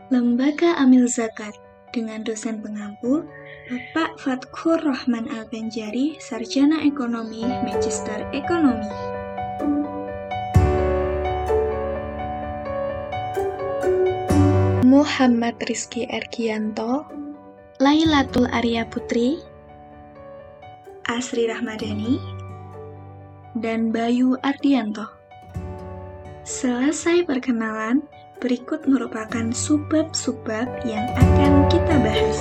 Lembaga Amil Zakat dengan dosen pengampu Bapak Fatkhur Rahman Al-Banjari, Sarjana Ekonomi, Magister Ekonomi. Muhammad Rizky Ergianto, Lailatul Arya Putri, Asri Rahmadani, dan Bayu Ardianto. Selesai perkenalan, berikut merupakan subbab-subbab yang akan kita bahas.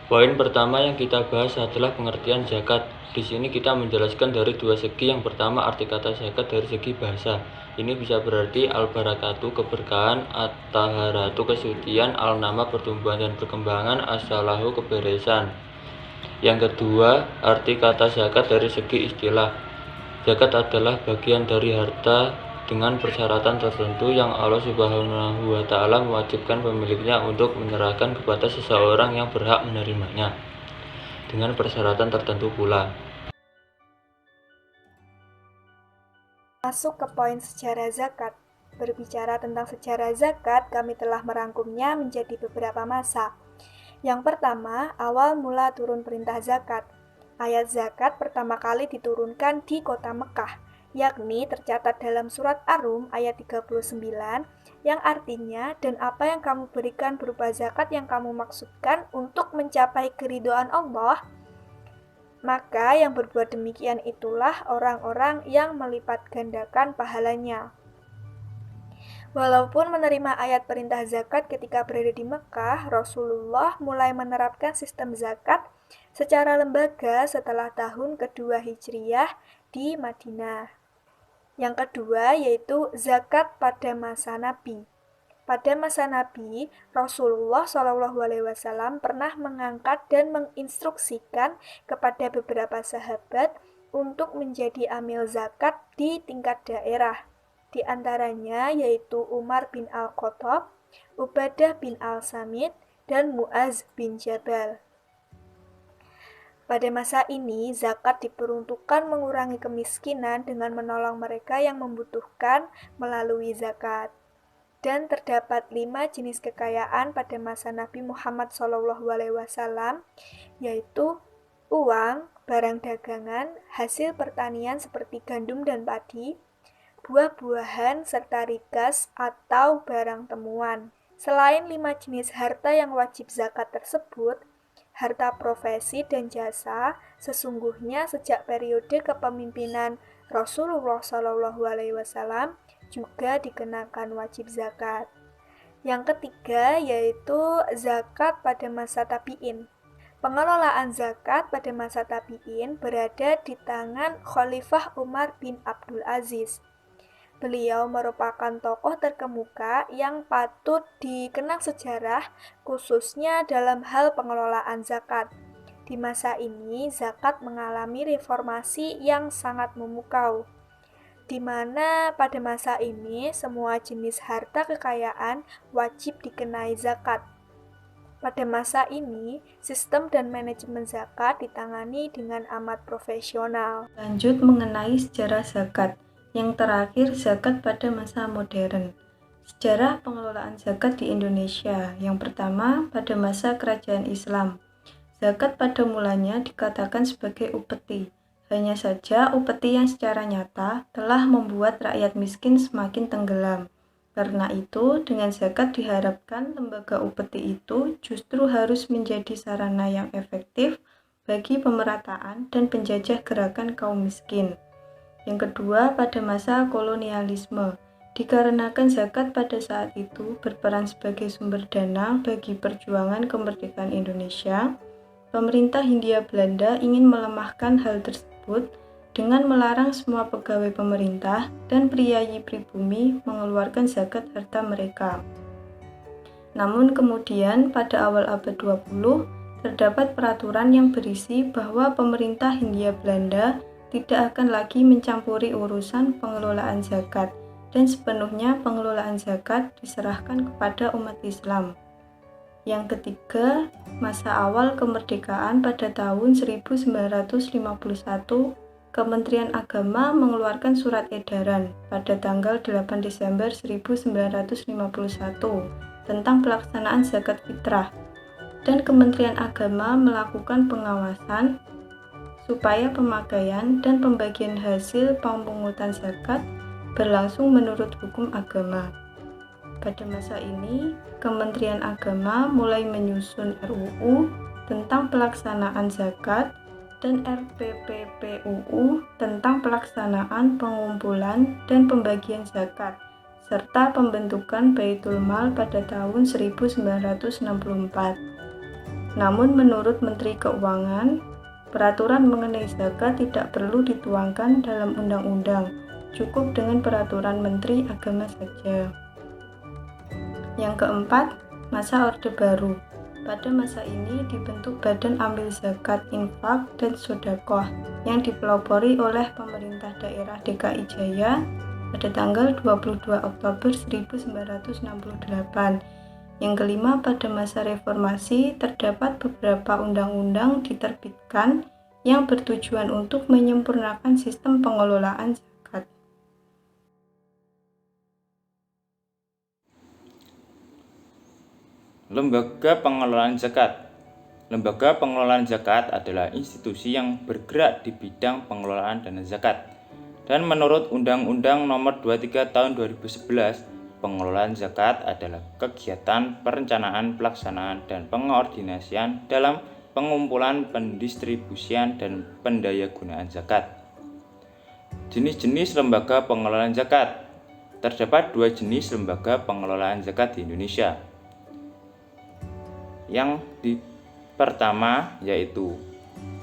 Poin pertama yang kita bahas adalah pengertian zakat. Di sini kita menjelaskan dari dua segi. Yang pertama, arti kata zakat dari segi bahasa. Ini bisa berarti al-barakatu, keberkahan, at-taharatu, kesucian, al-nama, pertumbuhan dan perkembangan, as-salahu, keberesan. Yang kedua, arti kata zakat dari segi istilah. Zakat adalah bagian dari harta dengan persyaratan tertentu yang Allah Subhanahu wa Ta'ala mewajibkan pemiliknya untuk menyerahkan kepada seseorang yang berhak menerimanya, dengan persyaratan tertentu pula. Masuk ke poin sejarah zakat. Berbicara tentang sejarah zakat, kami telah merangkumnya menjadi beberapa masa. Yang pertama, awal mula turun perintah zakat. Ayat zakat pertama kali diturunkan di kota Mekah, yakni tercatat dalam surat Ar-Rum ayat 39, yang artinya, dan apa yang kamu berikan berupa zakat yang kamu maksudkan untuk mencapai keridhaan Allah, maka yang berbuat demikian itulah orang-orang yang melipat gandakan pahalanya. Walaupun menerima ayat perintah zakat ketika berada di Mekah, Rasulullah mulai menerapkan sistem zakat secara lembaga setelah tahun kedua Hijriyah di Madinah. Yang kedua yaitu zakat pada masa Nabi. Pada masa Nabi, Rasulullah SAW pernah mengangkat dan menginstruksikan kepada beberapa sahabat untuk menjadi amil zakat di tingkat daerah. Di antaranya yaitu Umar bin Al-Khattab, Ubadah bin Al-Samit, dan Mu'az bin Jabal. Pada masa ini, zakat diperuntukkan mengurangi kemiskinan dengan menolong mereka yang membutuhkan melalui zakat. Dan terdapat 5 jenis kekayaan pada masa Nabi Muhammad SAW, yaitu uang, barang dagangan, hasil pertanian seperti gandum dan padi, buah-buahan, serta rikas atau barang temuan. Selain 5 jenis harta yang wajib zakat tersebut, harta profesi dan jasa sesungguhnya sejak periode kepemimpinan Rasulullah SAW juga dikenakan wajib zakat. Yang ketiga yaitu zakat pada masa tabi'in. Pengelolaan zakat pada masa tabi'in berada di tangan Khalifah Umar bin Abdul Aziz. Beliau merupakan tokoh terkemuka yang patut dikenang sejarah, khususnya dalam hal pengelolaan zakat. Di masa ini, zakat mengalami reformasi yang sangat memukau, di mana pada masa ini semua jenis harta kekayaan wajib dikenai zakat. Pada masa ini, sistem dan manajemen zakat ditangani dengan amat profesional. Lanjut mengenai sejarah zakat. Yang terakhir, zakat pada masa modern. Sejarah pengelolaan zakat di Indonesia. Yang pertama, pada masa kerajaan Islam. Zakat pada mulanya dikatakan sebagai upeti. Hanya saja upeti yang secara nyata telah membuat rakyat miskin semakin tenggelam. Karena itu, dengan zakat diharapkan lembaga upeti itu justru harus menjadi sarana yang efektif bagi pemerataan dan penjajah gerakan kaum miskin. Yang kedua, pada masa kolonialisme, dikarenakan zakat pada saat itu berperan sebagai sumber dana bagi perjuangan kemerdekaan Indonesia, pemerintah Hindia Belanda ingin melemahkan hal tersebut dengan melarang semua pegawai pemerintah dan priyayi pribumi mengeluarkan zakat harta mereka. Namun kemudian pada awal abad 20 terdapat peraturan yang berisi bahwa pemerintah Hindia Belanda tidak akan lagi mencampuri urusan pengelolaan zakat dan sepenuhnya pengelolaan zakat diserahkan kepada umat Islam. Yang ketiga, masa awal kemerdekaan pada tahun 1951 Kementerian Agama mengeluarkan surat edaran pada tanggal 8 Desember 1951 tentang pelaksanaan zakat fitrah, dan Kementerian Agama melakukan pengawasan supaya pemakaian dan pembagian hasil pemungutan zakat berlangsung menurut hukum agama. Pada masa ini, Kementerian Agama mulai menyusun RUU tentang pelaksanaan zakat dan RPPPUU tentang pelaksanaan pengumpulan dan pembagian zakat, serta pembentukan Baitul Mal pada tahun 1964. Namun menurut Menteri Keuangan, peraturan mengenai zakat tidak perlu dituangkan dalam undang-undang, cukup dengan peraturan Menteri Agama saja. Yang keempat, masa Orde Baru. Pada masa ini dibentuk Badan Amil Zakat, Infak, dan Sodakoh yang dipelopori oleh pemerintah daerah DKI Jaya pada tanggal 22 Oktober 1968. Yang kelima, pada masa reformasi terdapat beberapa undang-undang diterbitkan yang bertujuan untuk menyempurnakan sistem pengelolaan zakat. Lembaga Pengelolaan Zakat. Lembaga Pengelolaan Zakat adalah institusi yang bergerak di bidang pengelolaan dana zakat. Dan menurut Undang-Undang Nomor 23 Tahun 2011, pengelolaan zakat adalah kegiatan perencanaan, pelaksanaan, dan pengordinasian dalam pengumpulan, pendistribusian, dan pendayagunaan zakat. Jenis-jenis lembaga pengelolaan zakat. Terdapat 2 jenis lembaga pengelolaan zakat di Indonesia. Yang pertama yaitu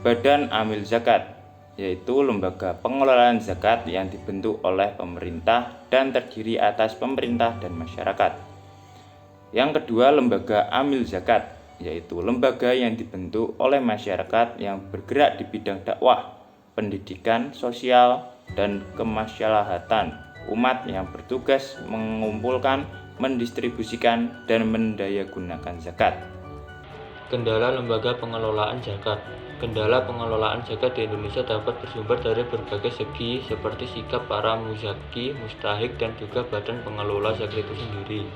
Badan Amil Zakat, yaitu lembaga pengelolaan zakat yang dibentuk oleh pemerintah dan terdiri atas pemerintah dan masyarakat. Yang kedua, lembaga Amil Zakat, yaitu lembaga yang dibentuk oleh masyarakat yang bergerak di bidang dakwah, pendidikan, sosial, dan kemaslahatan umat yang bertugas mengumpulkan, mendistribusikan, dan mendayagunakan zakat. Kendala lembaga pengelolaan zakat. Kendala pengelolaan zakat di Indonesia dapat bersumber dari berbagai segi seperti sikap para muzaki, mustahik, dan juga badan pengelola zakat itu sendiri.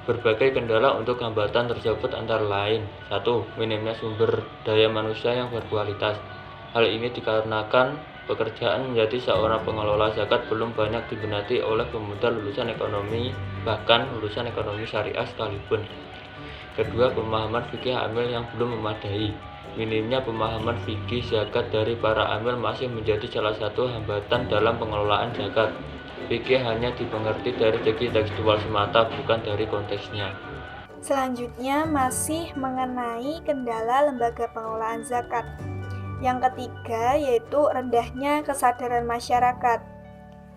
Berbagai kendala untuk hambatan tersebut antara lain: 1. Minimnya sumber daya manusia yang berkualitas. Hal ini dikarenakan pekerjaan menjadi seorang pengelola zakat belum banyak diminati oleh pemuda lulusan ekonomi, bahkan lulusan ekonomi syariah sekalipun. Kedua, pemahaman fikih amil yang belum memadai. Minimnya pemahaman fikih zakat dari para amil masih menjadi salah satu hambatan dalam pengelolaan zakat. Fikih hanya dimengerti dari segi tekstual semata, bukan dari konteksnya. Selanjutnya masih mengenai kendala lembaga pengelolaan zakat. Yang ketiga yaitu rendahnya kesadaran masyarakat.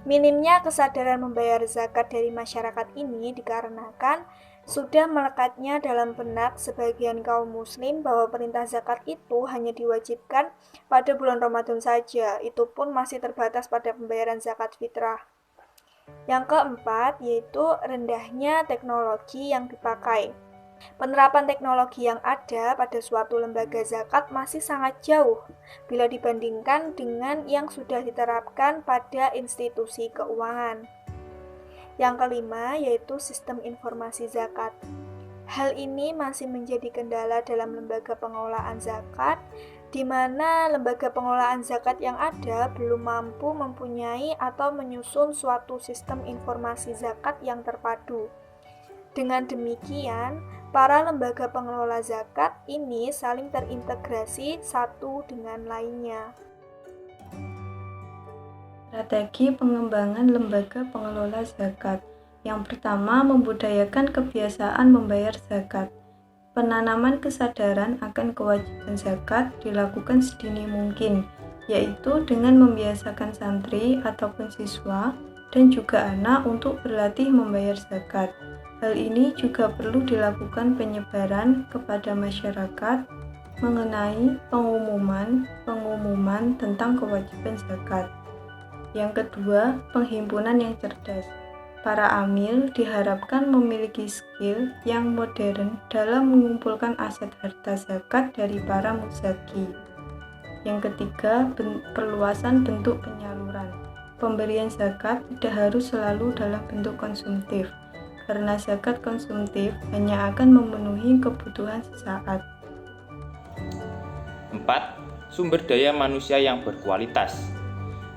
Minimnya kesadaran membayar zakat dari masyarakat ini dikarenakan sudah melekatnya dalam benak sebagian kaum muslim bahwa perintah zakat itu hanya diwajibkan pada bulan Ramadan saja, itu pun masih terbatas pada pembayaran zakat fitrah. Yang keempat yaitu rendahnya teknologi yang dipakai. Penerapan teknologi yang ada pada suatu lembaga zakat masih sangat jauh bila dibandingkan dengan yang sudah diterapkan pada institusi keuangan. Yang kelima yaitu sistem informasi zakat. Hal ini masih menjadi kendala dalam lembaga pengelolaan zakat, di mana lembaga pengelolaan zakat yang ada belum mampu mempunyai atau menyusun suatu sistem informasi zakat yang terpadu. Dengan demikian, para lembaga pengelola zakat ini saling terintegrasi satu dengan lainnya. Strategi pengembangan lembaga pengelola zakat. Yang pertama, membudayakan kebiasaan membayar zakat. Penanaman kesadaran akan kewajiban zakat dilakukan sedini mungkin, yaitu dengan membiasakan santri ataupun siswa dan juga anak untuk berlatih membayar zakat. Hal ini juga perlu dilakukan penyebaran kepada masyarakat mengenai pengumuman tentang kewajiban zakat. Yang kedua, penghimpunan yang cerdas. Para amil diharapkan memiliki skill yang modern dalam mengumpulkan aset harta zakat dari para muzaki. Yang ketiga, perluasan bentuk penyaluran. Pemberian zakat tidak harus selalu dalam bentuk konsumtif, karena zakat konsumtif hanya akan memenuhi kebutuhan sesaat. 4. Sumber daya manusia yang berkualitas.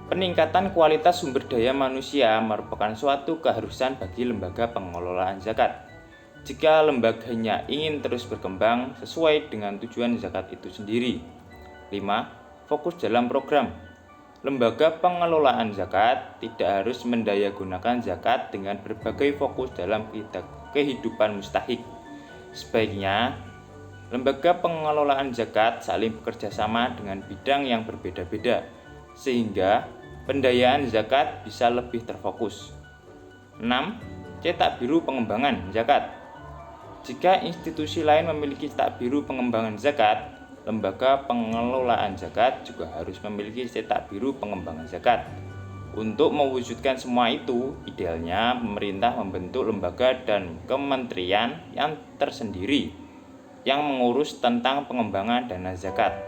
Peningkatan kualitas sumber daya manusia merupakan suatu keharusan bagi lembaga pengelolaan zakat. Jika lembaganya ingin terus berkembang sesuai dengan tujuan zakat itu sendiri. 5. Fokus dalam program. Lembaga pengelolaan zakat tidak harus mendayagunakan zakat dengan berbagai fokus dalam kehidupan mustahik. Sebaiknya, lembaga pengelolaan zakat saling bekerja sama dengan bidang yang berbeda-beda, sehingga pendayaan zakat bisa lebih terfokus. 6. Cetak biru pengembangan zakat. Jika institusi lain memiliki cetak biru pengembangan zakat, lembaga pengelolaan zakat juga harus memiliki cetak biru pengembangan zakat. Untuk mewujudkan semua itu, idealnya pemerintah membentuk lembaga dan kementerian yang tersendiri yang mengurus tentang pengembangan dana zakat.